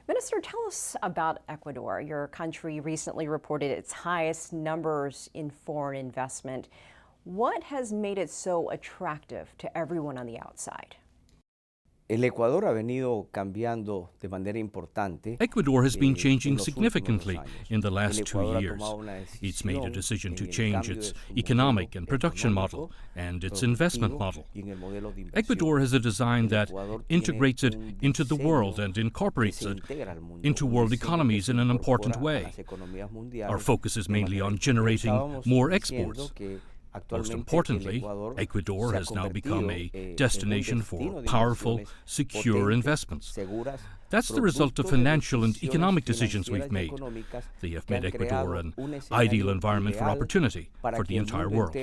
Minister, tell us about Ecuador. Your country recently reported its highest numbers in foreign investment. What has made it so attractive to everyone on the outside? El Ecuador ha venido cambiando de manera importante. Ecuador has been changing significantly in the last 2 years. It's made a decision to change its economic and production model and its investment model. Ecuador has a design that integrates it into the world and incorporates it into world economies in an important way. Our focus is mainly on generating more exports. Most importantly, Ecuador has now become a destination for powerful, secure investments. That's the result of financial and economic decisions we've made. They have made Ecuador an ideal environment for opportunity for the entire world.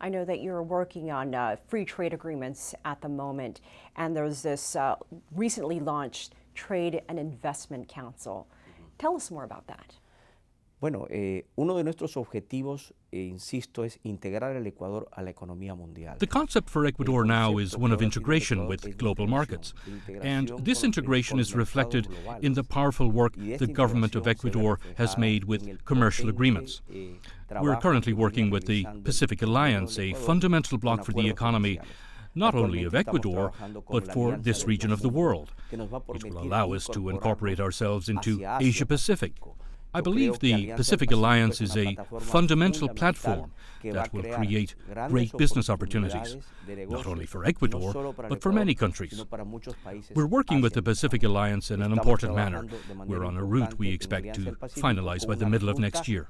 I know that you're working on free trade agreements at the moment, and there's this recently launched Trade and Investment Council. Tell us more about that. Bueno, uno de nuestros objetivos, insisto, es integrar el Ecuador a la economía mundial. The concept for Ecuador now is one of integration with global markets, and this integration is reflected in the powerful work the government of Ecuador has made with commercial agreements. We're currently working with the Pacific Alliance, a fundamental bloc for the economy not only of Ecuador, but for this region of the world. It will allow us to incorporate ourselves into Asia-Pacific. I believe the Pacific Alliance is a fundamental platform that will create great business opportunities, not only for Ecuador, but for many countries. We're working with the Pacific Alliance in an important manner. We're on a route we expect to finalize by the middle of next year.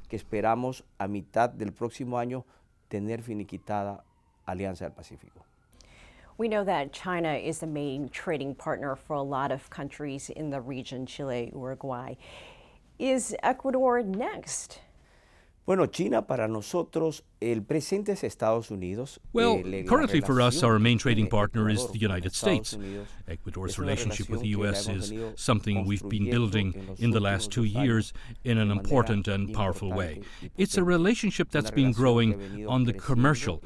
We know that China is the main trading partner for a lot of countries in the region, Chile, Uruguay. Is Ecuador next? Bueno, China para nosotros, el presente es Estados Unidos. Well, currently for us, our main trading partner is the United States. Ecuador's relationship with the U.S. is something we've been building in the last 2 years in an important and powerful way. It's a relationship that's been growing on the commercial,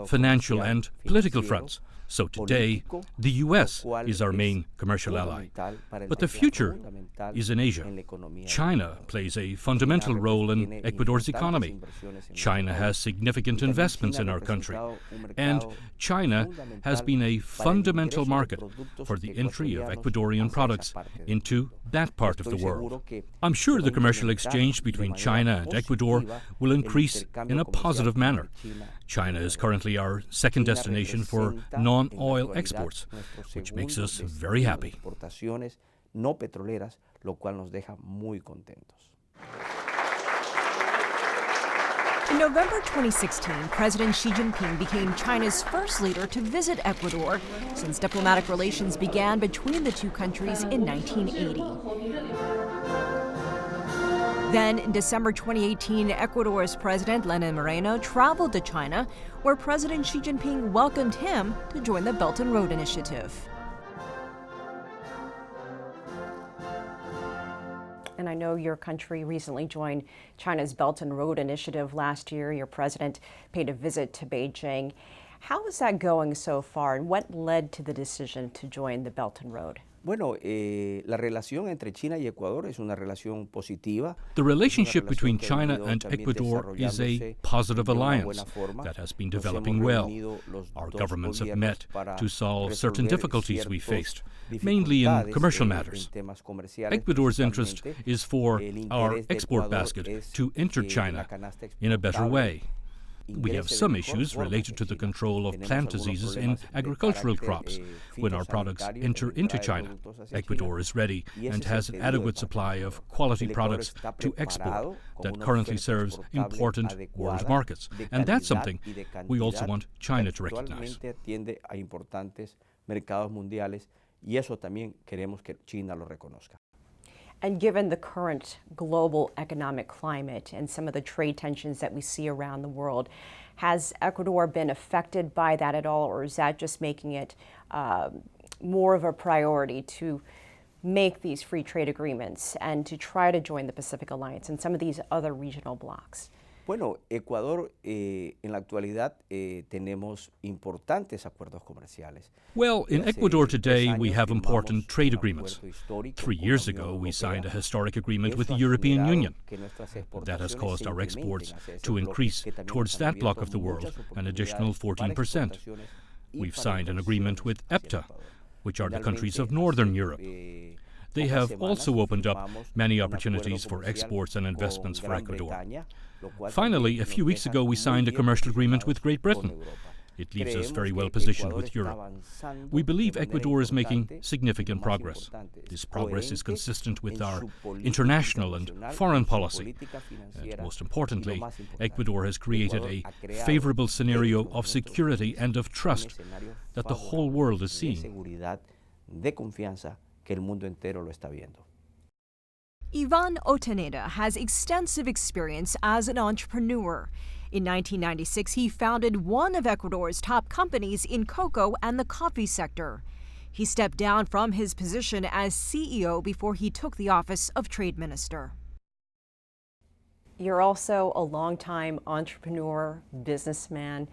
financial, and political fronts. So today, the U.S. is our main commercial ally. But the future is in Asia. China plays a fundamental role in Ecuador's economy. China has significant investments in our country. And China has been a fundamental market for the entry of Ecuadorian products into that part of the world. I'm sure the commercial exchange between China and Ecuador will increase in a positive manner. China is currently our second destination for non-oil exports, which makes us very happy. In November 2016, President Xi Jinping became China's first leader to visit Ecuador since diplomatic relations began between the two countries in 1980. Then, in December 2018, Ecuador's President Lenín Moreno traveled to China, where President Xi Jinping welcomed him to join the Belt and Road Initiative. And I know your country recently joined China's Belt and Road Initiative last year. Your president paid a visit to Beijing. How is that going so far, and what led to the decision to join the Belt and Road? Bueno, la relación entre China y Ecuador es una relación positiva. The relationship between China and Ecuador is a positive alliance that has been developing well. Our governments have met to solve certain difficulties we faced, mainly in commercial matters. Ecuador's interest is for our export basket to enter China in a better way. We have some issues related to the control of plant diseases in agricultural crops when our products enter into China. Ecuador is ready and has an adequate supply of quality products to export that currently serves important world markets. And that's something we also want China to recognize. And given the current global economic climate and some of the trade tensions that we see around the world, has Ecuador been affected by that at all, or is that just making it more of a priority to make these free trade agreements and to try to join the Pacific Alliance and some of these other regional blocs? Bueno, Ecuador en la actualidad tenemos importantes acuerdos comerciales. Well, in Ecuador today, we have important trade agreements. 3 years ago, we signed a historic agreement with the European Union. That has caused our exports to increase towards that bloc of the world an additional 14%. We've signed an agreement with EFTA, which are the countries of Northern Europe. They have also opened up many opportunities for exports and investments for Ecuador. Finally, a few weeks ago, we signed a commercial agreement with Great Britain. It leaves us very well positioned with Europe. We believe Ecuador is making significant progress. This progress is consistent with our international and foreign policy. And most importantly, Ecuador has created a favorable scenario of security and of trust that the whole world is seeing. Ivan Ontaneda has extensive experience as an entrepreneur. In 1996, he founded one of Ecuador's top companies in cocoa and the coffee sector. He stepped down from his position as CEO before he took the office of Trade Minister. You're also a longtime entrepreneur, businessman.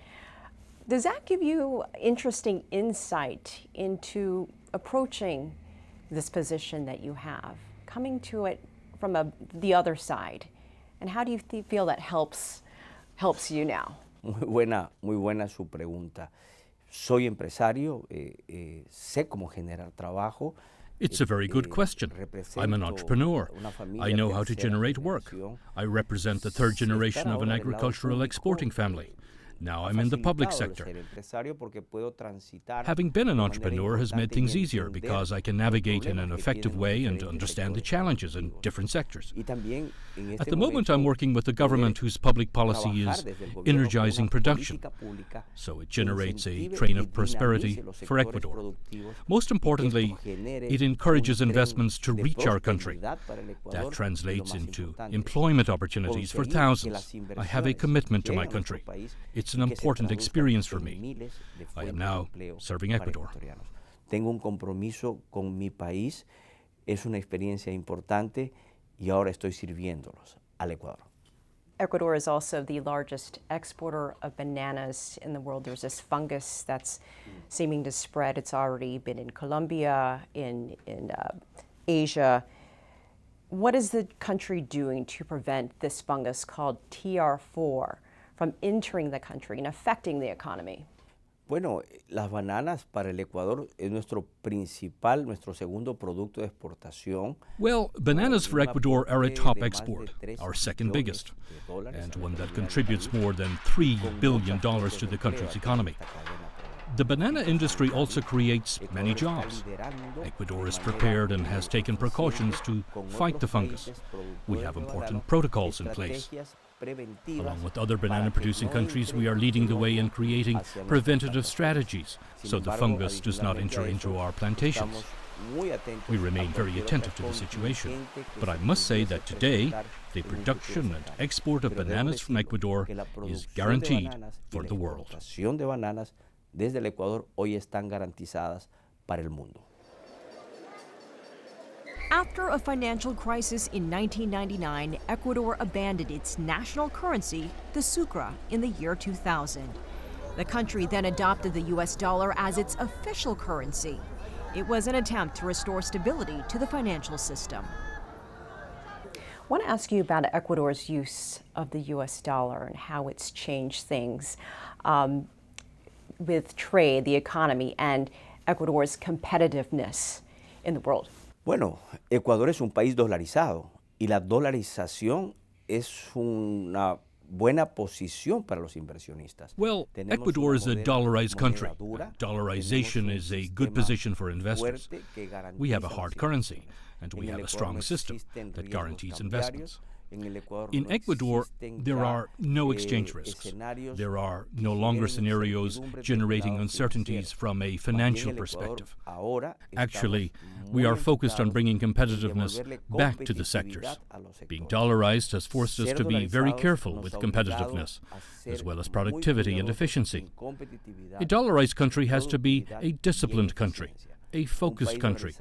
Does that give you interesting insight into approaching this position that you have, coming to it from the other side? And how do you feel that helps you now? Muy buena su pregunta. Soy empresario, sé cómo generar trabajo. It's a very good question. I'm an entrepreneur. I know how to generate work. I represent the third generation of an agricultural exporting family. Now I'm in the public sector. Having been an entrepreneur has made things easier because I can navigate in an effective way and understand the challenges in different sectors. At the moment, I'm working with a government whose public policy is energizing production, so it generates a train of prosperity for Ecuador. Most importantly, it encourages investments to reach our country. That translates into employment opportunities for thousands. I have a commitment to my country. It's an important experience for me. I am now serving Ecuador. Tengo un compromiso con mi país. Es una experiencia importante y ahora estoy sirviéndolos al Ecuador. Ecuador is also the largest exporter of bananas in the world. There's this fungus that's seeming to spread. It's already been in Colombia, in Asia. What is the country doing to prevent this fungus called TR4 from entering the country and affecting the economy? Bueno, las bananas para el Ecuador es nuestro segundo producto de exportación. Well, bananas for Ecuador are a top export, our second biggest, and one that contributes more than $3 billion to the country's economy. The banana industry also creates many jobs. Ecuador is prepared and has taken precautions to fight the fungus. We have important protocols in place. Along with other banana-producing countries, we are leading the way in creating preventative strategies so the fungus does not enter into our plantations. We remain very attentive to the situation, but I must say that today, the production and export of bananas from Ecuador is guaranteed for the world. De bananas desde el Ecuador hoy están garantizadas para el mundo. After a financial crisis in 1999, Ecuador abandoned its national currency, the sucre, in the year 2000. The country then adopted the US dollar as its official currency. It was an attempt to restore stability to the financial system. I want to ask you about Ecuador's use of the US dollar and how it's changed things with trade, the economy, and Ecuador's competitiveness in the world. Bueno, Ecuador es un país dolarizado y la dolarización es una buena posición para los inversionistas. Well, Ecuador is a dollarized country. Dollarization is a good position for investors. We have a hard currency, and we have a strong system that guarantees investments. In Ecuador, there are no exchange risks. There are no longer scenarios generating uncertainties from a financial perspective. Actually, we are focused on bringing competitiveness back to the sectors. Being dollarized has forced us to be very careful with competitiveness, as well as productivity and efficiency. A dollarized country has to be a disciplined country, a focused country,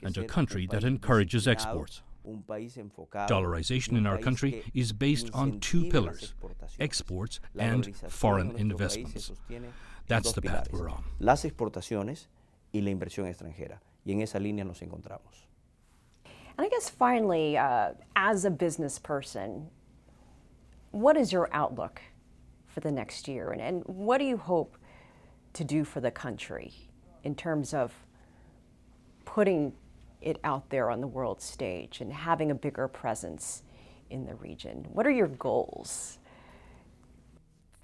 and a country that encourages exports. Dollarization in our country is based on two pillars: exports and foreign investments. That's the path we're on. Las exportaciones y la inversión extranjera. Y en esa línea nos encontramos. And I guess finally, as a business person, what is your outlook for the next year? And what do you hope to do for the country in terms of putting it out there on the world stage and having a bigger presence in the region? What are your goals?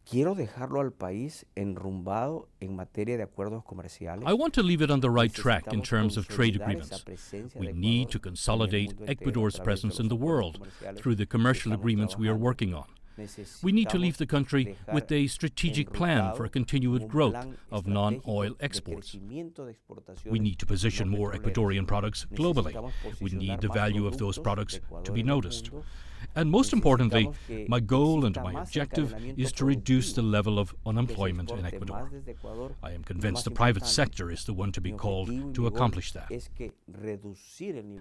Quiero dejarlo al país enrumbado en materia de acuerdos comerciales. I want to leave it on the right track in terms of trade agreements. We need to consolidate Ecuador's presence in the world through the commercial agreements we are working on. We need to leave the country with a strategic plan for continued growth of non-oil exports. We need to position more Ecuadorian products globally. We need the value of those products to be noticed. And most importantly, my goal and my objective is to reduce the level of unemployment in Ecuador. I am convinced the private sector is the one to be called to accomplish that.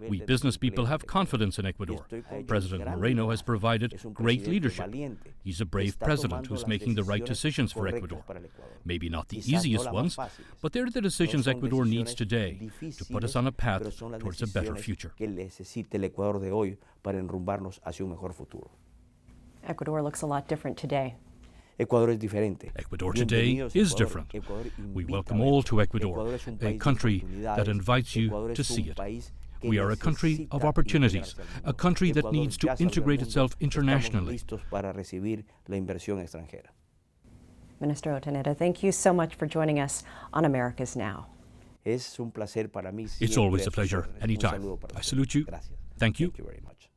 We business people have confidence in Ecuador. President Moreno has provided great leadership. He's a brave president who's making the right decisions for Ecuador. Maybe not the easiest ones, but they're the decisions Ecuador needs today to put us on a path towards a better future. Ecuador looks a lot different today. Ecuador es diferente. Ecuador today is different. We welcome all to Ecuador, a country that invites you to see it. We are a country of opportunities, a country that needs to integrate itself internationally. Minister Ontaneda, thank you so much for joining us on America's Now. It's always a pleasure, anytime. I salute you. Thank you. Thank you very much.